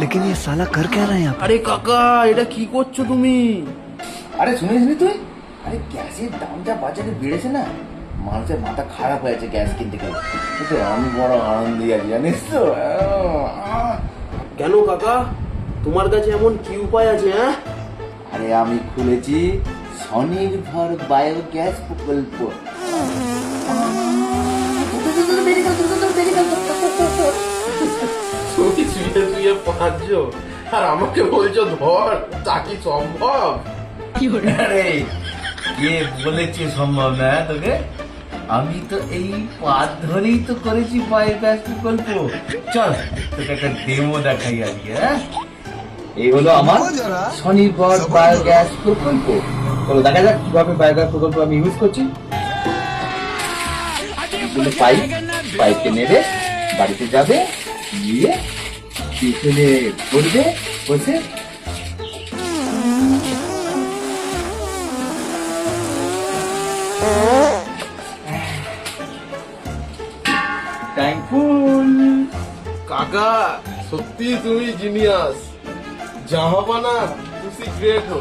लेकिन ये साला कर क्या रहा है यहाँ पे? আরে কাকা এটা কি করছো তুমি? আরে শুনিসনি তুই? আরে গ্যাসের দাম যা বাজারে বেড়েছে না, মানুষের মাথা খারাপ হয়েছে গ্যাস কিনতে গেলে। কিন্তু আমি বড় আনন্দে আছি জানিস তো। কেন কাকা তোমার কাছে এমন কি উপায় আছে? হ্যাঁ আরে আমি খুলেছি স্বনির্ভর বায়োগ্যাস প্রকল্প। তুমি শুয়ে শুয়ে পাঁচছো আর আমাকে বলছো ধর, তা কি সম্ভব? আরে কে বলেছে সম্ভব না তোকে? আমি তো এই পাত ধরেই তো করেছি বায়োগ্যাস প্রকল্প। চল তোকে একটা ডেমো দেখাই আজকে। হ্যাঁ, এই হলো আমার স্বনির্ভর বায়োগ্যাস প্রকল্প। চলো দেখা যাক কিভাবে বায়োগ্যাস প্রকল্প আমি ইউজ করছি। পাইপে নেবে, বাড়িতে যাবে, গিয়ে পিছনে করবে, বসে থ্যাঙ্কফুল। কাকা সত্যি তুমি জিনিয়াস, জাহাপানা, তুমি গ্রেট হো।